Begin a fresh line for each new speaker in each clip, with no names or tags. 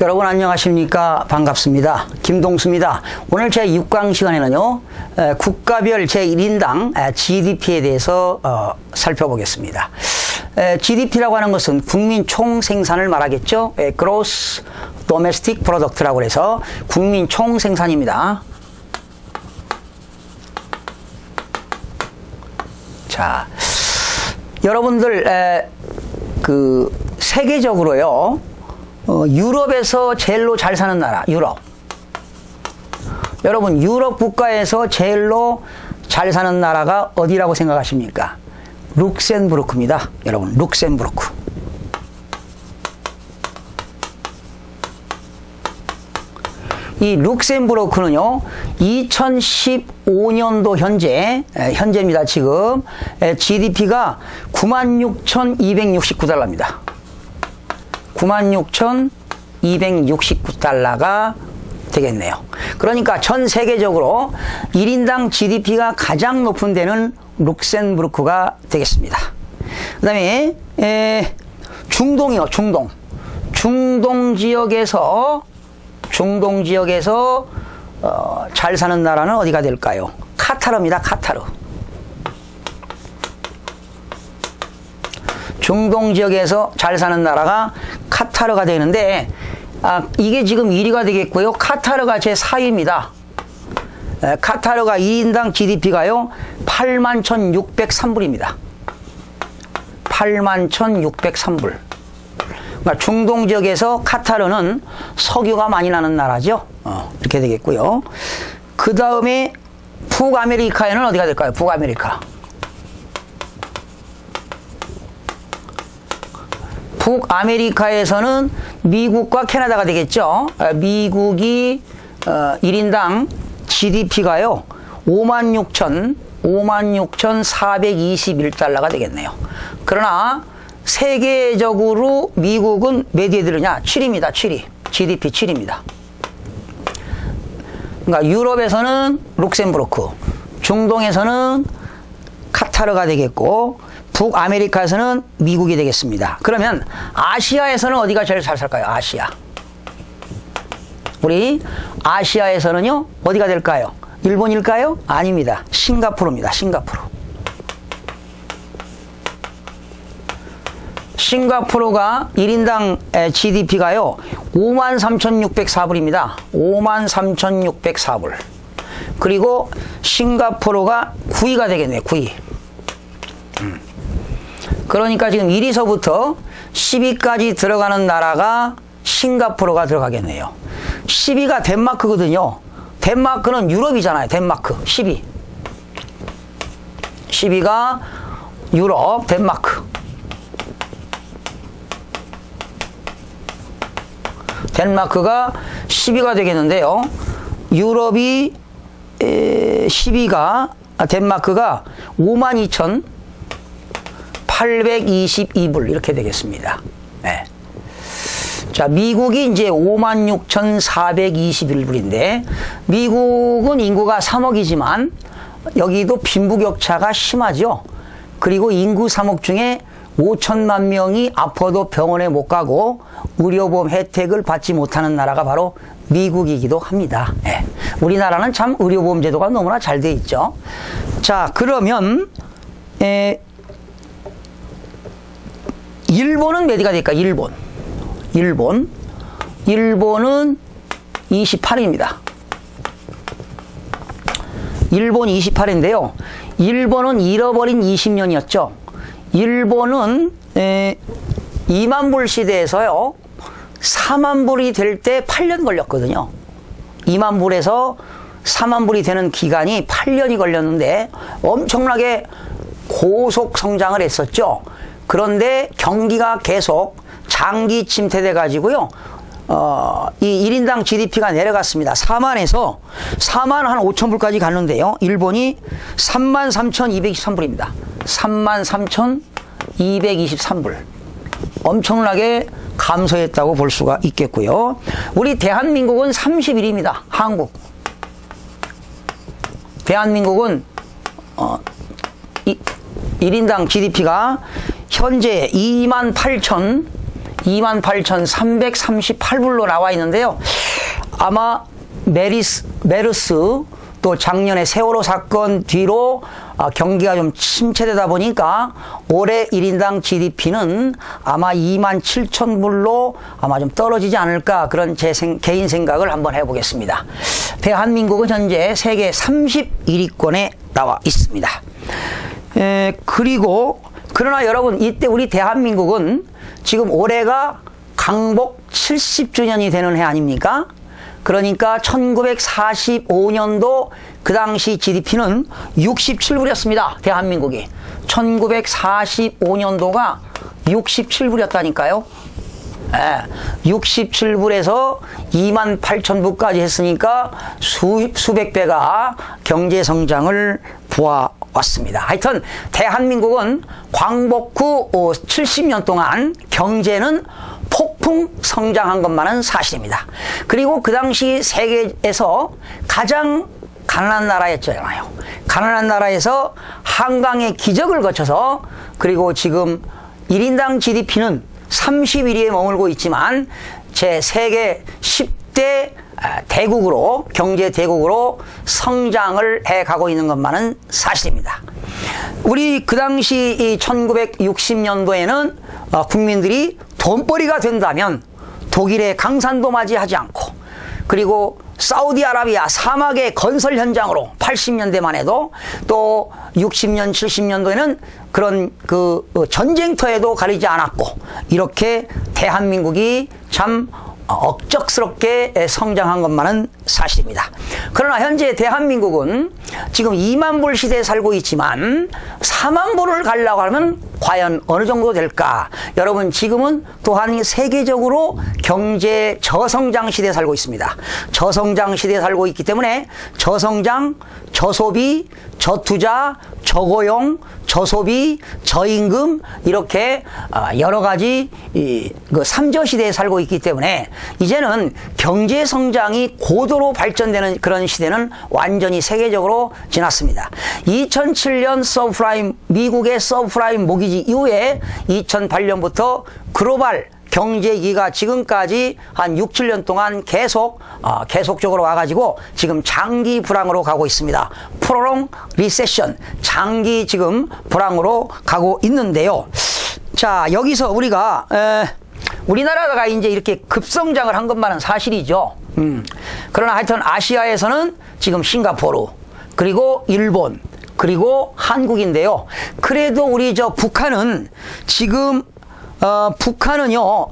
여러분 안녕하십니까? 반갑습니다. 김동수입니다. 오늘 제 6강 시간에는요, 국가별 제1인당 GDP에 대해서 살펴보겠습니다. GDP라고 하는 것은 국민 총생산을 말하겠죠. Gross Domestic Product라고 해서 국민 총생산입니다. 자, 여러분들 세계적으로요, 유럽에서 제일로 잘 사는 나라, 유럽. 여러분, 유럽 국가에서 제일로 잘 사는 나라가 어디라고 생각하십니까? 룩셈부르크입니다. 여러분, 룩셈부르크. 이 룩셈부르크는요, 2015년도 현재입니다. 지금 GDP가 96,269달러입니다. 96,269달러가 되겠네요. 그러니까 전 세계적으로 1인당 GDP가 가장 높은 데는 룩셈부르크가 되겠습니다. 그 다음에 중동이요. 중동 지역에서 잘 사는 나라는 어디가 될까요? 카타르입니다. 카타르. 중동 지역에서 잘 사는 나라가 카타르가 되는데, 이게 지금 1위가 되겠고요. 카타르가 제 4위입니다. 카타르가 2인당 GDP가요, 81,603불입니다. 81,603불. 그러니까 중동 지역에서 카타르는 석유가 많이 나는 나라죠. 이렇게 되겠고요. 그 다음에 북아메리카에는 어디가 될까요? 북아메리카. 북아메리카에서는 미국과 캐나다가 되겠죠. 미국이 1인당 GDP가요, 56,421달러가 되겠네요. 그러나 세계적으로 미국은 몇 위에 들으냐? 7위입니다. 7위. GDP 7위입니다. 그러니까 유럽에서는 룩셈부르크, 중동에서는 카타르가 되겠고, 북아메리카에서는 미국이 되겠습니다. 그러면 아시아에서는 어디가 제일 잘 살까요? 아시아. 우리 아시아에서는요, 어디가 될까요? 일본일까요? 아닙니다. 싱가포르입니다. 싱가포르. 싱가포르가 1인당 GDP가요, 53,604불입니다. 53,604불. 그리고 싱가포르가 9위가 되겠네요. 9위. 그러니까 지금 1위서부터 10위까지 들어가는 나라가 싱가포르가 들어가겠네요. 10위가 덴마크거든요. 덴마크는 유럽이잖아요. 덴마크 10위. 10위가 유럽, 덴마크. 덴마크가 10위가 되겠는데요. 유럽이 10위가, 덴마크가 52,822불 이렇게 되겠습니다. 네. 자, 미국이 이제 56,421불인데, 미국은 인구가 3억이지만 여기도 빈부격차가 심하죠. 그리고 인구 3억 중에 5천만 명이 아파도 병원에 못 가고 의료보험 혜택을 받지 못하는 나라가 바로 미국이기도 합니다. 네. 우리나라는 참 의료보험 제도가 너무나 잘 돼 있죠. 자, 그러면 일본은 몇 위가 될까? 일본은 28위입니다. 일본 28위인데요. 일본은 잃어버린 20년이었죠. 일본은 2만 불 시대에서요, 4만 불이 될 때 8년 걸렸거든요. 2만 불에서 4만 불이 되는 기간이 8년이 걸렸는데 엄청나게 고속 성장을 했었죠. 그런데 경기가 계속 장기 침체돼 가지고요, 이 1인당 GDP가 내려갔습니다. 4만에서 4만 한 5천 불까지 갔는데요. 일본이 33,223불입니다. 33,223불. 엄청나게 감소했다고 볼 수가 있겠고요. 우리 대한민국은 31위입니다. 한국. 대한민국은 1인당 GDP가 현재 28,338불로 나와 있는데요. 아마 메르스 또 작년에 세월호 사건 뒤로 경기가 좀 침체되다 보니까 올해 1인당 GDP는 아마 27,000불로 아마 좀 떨어지지 않을까, 그런 제 개인 생각을 한번 해보겠습니다. 대한민국은 현재 세계 31위권에 나와 있습니다. 그러나 여러분, 이때 우리 대한민국은 지금 올해가 강복 70주년이 되는 해 아닙니까? 그러니까 1945년도 그 당시 GDP는 67불이었습니다. 대한민국이. 1945년도가 67불이었다니까요. 67불에서 28,000불까지 했으니까 수백 배가 경제 성장을 보아왔습니다. 하여튼 대한민국은 광복 후 70년 동안 경제는 폭풍 성장한 것만은 사실입니다. 그리고 그 당시 세계에서 가장 가난한 나라였잖아요. 가난한 나라에서 한강의 기적을 거쳐서, 그리고 지금 1인당 GDP는 31위에 머물고 있지만 제 세계 10대 대국으로, 경제 대국으로 성장을 해가고 있는 것만은 사실입니다. 우리 그 당시 1960년도에는 국민들이 돈벌이가 된다면 독일의 강산도 맞이하지 않고, 그리고 사우디아라비아 사막의 건설 현장으로 80년대만 해도, 또 60년, 70년도에는 그런 전쟁터에도 가리지 않았고, 이렇게 대한민국이 참 억적스럽게 성장한 것만은 사실입니다. 그러나 현재 대한민국은 지금 2만 불 시대에 살고 있지만 4만 불을 가려고 하면 과연 어느 정도 될까? 여러분, 지금은 또한 세계적으로 경제 저성장 시대에 살고 있습니다. 저성장 시대에 살고 있기 때문에 저성장, 저소비, 저투자, 저고용, 저소비, 저임금, 이렇게 여러 가지 그 3저 시대에 살고 있기 때문에 이제는 경제 성장이 고도로 발전되는 그런 시대는 완전히 세계적으로 지났습니다. 2007년 서브프라임, 미국의 서브프라임 모기지 이후에 2008년부터 글로벌 경제위기가 지금까지 한 6, 7년 동안 계속적으로 와가지고 지금 장기 불황으로 가고 있습니다. 프로롱 리세션, 장기 지금 불황으로 가고 있는데요. 자, 여기서 우리나라가 이제 이렇게 급성장을 한 것만은 사실이죠. 그러나 하여튼 아시아에서는 지금 싱가포르, 그리고 일본, 그리고 한국인데요. 그래도 우리 북한은 지금 북한은요,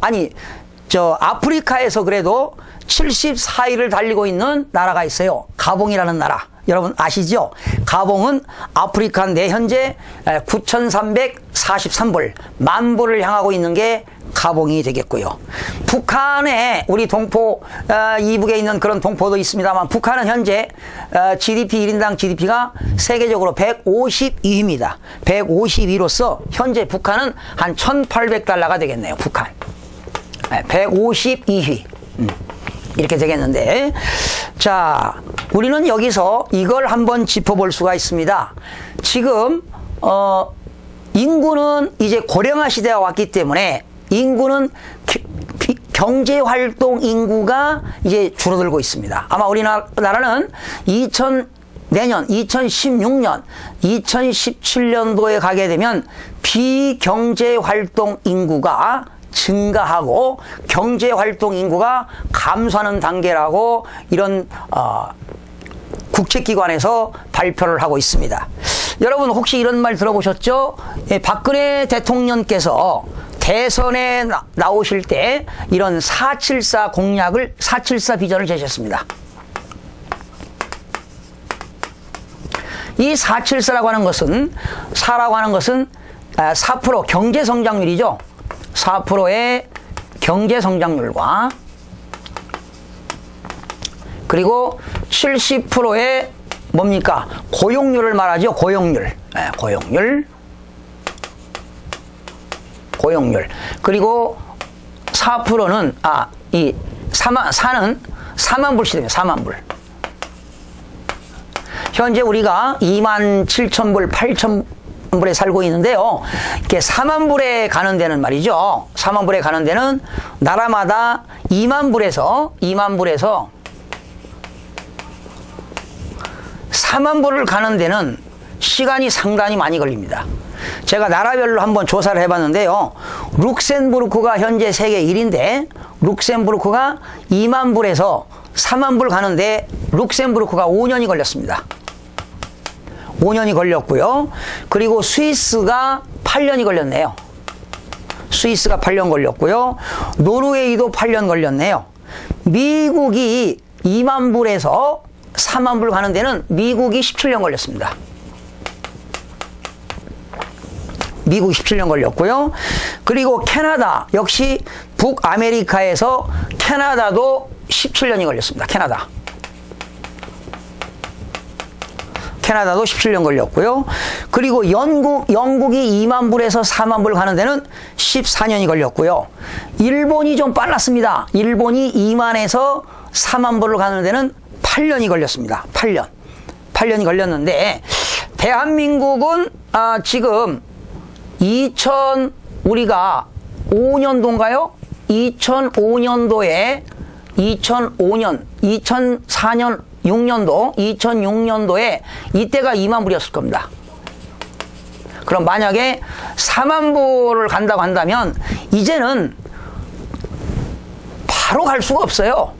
아프리카에서 그래도 74위를 달리고 있는 나라가 있어요. 가봉이라는 나라. 여러분 아시죠? 가봉은 아프리카 내 현재 9,343불, 만불을 향하고 있는 게 가봉이 되겠고요. 북한에 우리 동포, 이북에 있는 그런 동포도 있습니다만, 북한은 현재 GDP 1인당 GDP가 세계적으로 152위입니다. 152위로서 현재 북한은 한 1,800달러가 되겠네요. 북한 152위 이렇게 되겠는데, 자, 우리는 여기서 이걸 한번 짚어볼 수가 있습니다. 지금 인구는 이제 고령화 시대가 왔기 때문에 인구는 경제활동 인구가 이제 줄어들고 있습니다. 아마 우리나라는 2016년, 2017년도에 가게 되면 비경제활동 인구가 증가하고 경제활동 인구가 감소하는 단계라고 이런 국책기관에서 발표를 하고 있습니다. 여러분 혹시 이런 말 들어보셨죠? 박근혜 대통령께서 대선에 나오실 때 이런 474 공약을, 474 비전을 제시했습니다. 이 474라고 하는 것은, 4라고 하는 것은 4% 경제 성장률이죠. 4%의 경제 성장률과 그리고 70%의 뭡니까? 고용률을 말하죠. 고용률. 고용률. 그리고 4%는 이 4는 4만 불씩입니다. 4만 불. 현재 우리가 27,000불, 불에 살고 있는데요. 이렇게 4만 불에 가는 데는 말이죠. 4만 불에 가는 데는 나라마다 2만 불에서 4만 불을 가는 데는 시간이 상당히 많이 걸립니다. 제가 나라별로 한번 조사를 해봤는데요. 룩셈부르크가 현재 세계 1위인데 룩셈부르크가 2만 불에서 4만 불 가는데 룩셈부르크가 5년이 걸렸습니다. 5년이 걸렸고요. 그리고 스위스가 8년이 걸렸네요. 스위스가 8년 걸렸고요. 노르웨이도 8년 걸렸네요. 미국이 2만 불에서 4만 불 가는 데는 미국이 17년 걸렸습니다. 미국 17년 걸렸고요. 그리고 캐나다, 역시 북아메리카에서 캐나다도 17년이 걸렸습니다. 캐나다도 17년 걸렸고요. 그리고 영국이 2만 불에서 4만 불 가는 데는 14년이 걸렸고요. 일본이 좀 빨랐습니다. 일본이 2만에서 4만 불을 가는 데는 8년이 걸렸습니다. 8년이 걸렸는데 대한민국은 지금 우리가 5년도인가요? 2004년, 2004년, 2006년도에 이때가 2만 불이었을 겁니다. 그럼 만약에 4만 불을 간다고 한다면 이제는 바로 갈 수가 없어요.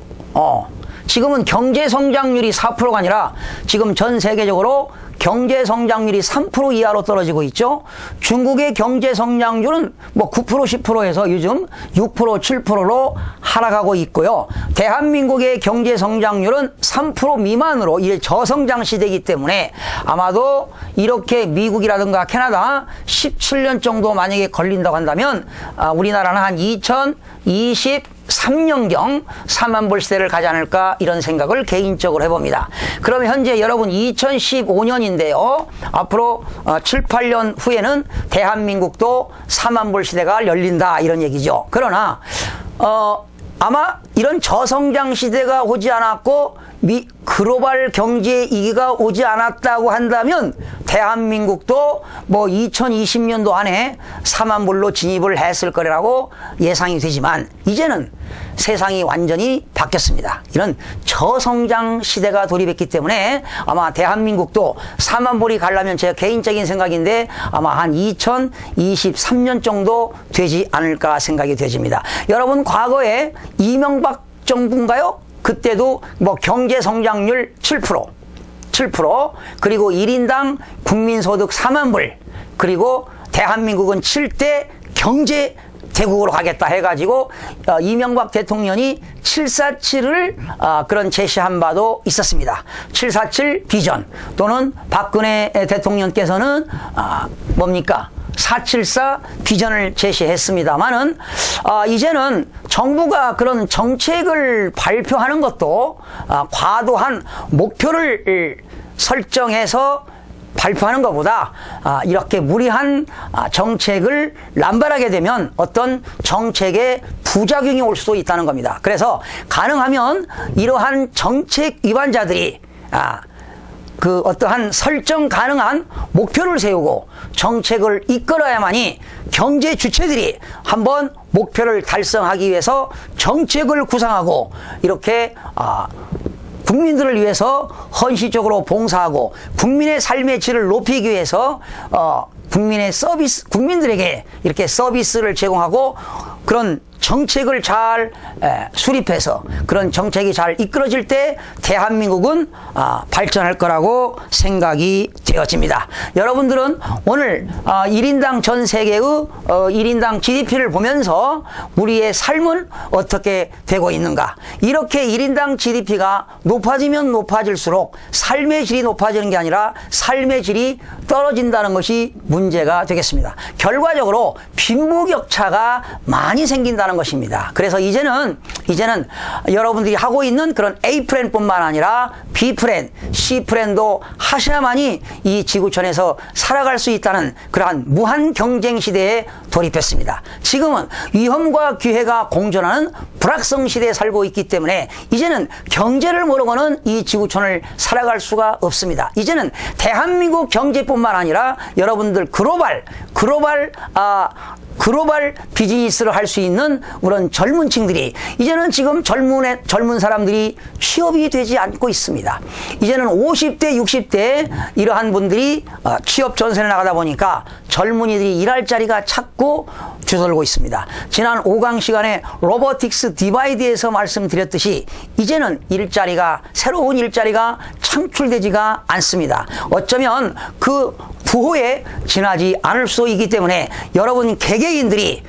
지금은 경제 성장률이 4%가 아니라 지금 전 세계적으로 경제 성장률이 3% 이하로 떨어지고 있죠. 중국의 경제 성장률은 뭐 9%, 10%에서 요즘 6%, 7%로 하락하고 있고요. 대한민국의 경제 성장률은 3% 미만으로 이제 저성장 시대이기 때문에 아마도 이렇게 미국이라든가 캐나다 17년 정도 만약에 걸린다고 한다면 우리나라는 한 2023년경 4만 불 시대를 가지 않을까 이런 생각을 개인적으로 해봅니다. 그러면 현재 여러분 2015년인데요. 앞으로 7, 8년 후에는 대한민국도 4만 불 시대가 열린다 이런 얘기죠. 그러나 아마 이런 저성장 시대가 오지 않았고 글로벌 경제 위기가 오지 않았다고 한다면 대한민국도 뭐 2020년도 안에 4만 불로 진입을 했을 거라고 예상이 되지만 이제는 세상이 완전히 바뀌었습니다. 이런 저성장 시대가 돌입했기 때문에 아마 대한민국도 4만 불이 가려면 제 개인적인 생각인데 아마 한 2023년 정도 되지 않을까 생각이 되집니다. 여러분 과거에 이명박 정부인가요? 그때도 뭐 경제 성장률 7%, 그리고 1인당 국민소득 4만 불, 그리고 대한민국은 7대 경제 대국으로 가겠다 해가지고 이명박 대통령이 747을 그런 제시한 바도 있었습니다. 747 비전 또는 박근혜 대통령께서는 뭡니까? 474 비전을 제시했습니다만은 이제는 정부가 그런 정책을 발표하는 것도 과도한 목표를 설정해서 발표하는 것보다 이렇게 무리한 정책을 남발하게 되면 어떤 정책에 부작용이 올 수도 있다는 겁니다. 그래서 가능하면 이러한 정책 위반자들이 그 어떠한 설정 가능한 목표를 세우고 정책을 이끌어야만이 경제 주체들이 한번 목표를 달성하기 위해서 정책을 구상하고 이렇게 국민들을 위해서 헌신적으로 봉사하고 국민의 삶의 질을 높이기 위해서 국민들에게 이렇게 서비스를 제공하고 그런 정책을 잘 수립해서 그런 정책이 잘 이끌어질 때 대한민국은 발전할 거라고 생각이 되어집니다. 여러분들은 오늘 1인당 전 세계의 1인당 GDP를 보면서 우리의 삶은 어떻게 되고 있는가, 이렇게 1인당 GDP가 높아지면 높아질수록 삶의 질이 높아지는 게 아니라 삶의 질이 떨어진다는 것이 문제가 되겠습니다. 결과적으로 빈부격차가 많이 생긴다는 있다는 것입니다. 그래서 이제는 여러분들이 하고 있는 그런 A 플랜뿐만 아니라 B 플랜, C 플랜도 하셔야만이 이 지구촌에서 살아갈 수 있다는 그러한 무한 경쟁 시대에 돌입했습니다. 지금은 위험과 기회가 공존하는 불확성 시대에 살고 있기 때문에 이제는 경제를 모르고는 이 지구촌을 살아갈 수가 없습니다. 이제는 대한민국 경제뿐만 아니라 여러분들 글로벌 비즈니스를 할 수 있는 그런 젊은 층들이 이제는 지금 젊은 사람들이 취업이 되지 않고 있습니다. 이제는 50대, 60대 이러한 분들이 취업 전선에 나가다 보니까 젊은이들이 일할 자리가 자꾸 줄어들고 있습니다. 지난 5강 시간에 로보틱스 디바이드에서 말씀드렸듯이 이제는 새로운 일자리가 창출되지가 않습니다. 어쩌면 그 부호에 지나지 않을 수 있기 때문에 여러분 개개인들이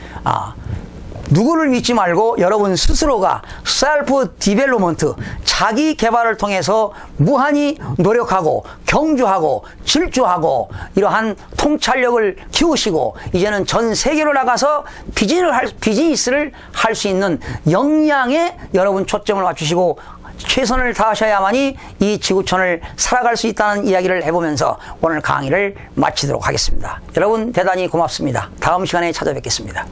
누구를 믿지 말고 여러분 스스로가 셀프 디벨롭먼트, 자기 개발을 통해서 무한히 노력하고 경주하고 질주하고 이러한 통찰력을 키우시고 이제는 전 세계로 나가서 비즈니스를 할 수 있는 역량에 여러분 초점을 맞추시고 최선을 다하셔야만이 이 지구촌을 살아갈 수 있다는 이야기를 해보면서 오늘 강의를 마치도록 하겠습니다. 여러분 대단히 고맙습니다. 다음 시간에 찾아뵙겠습니다.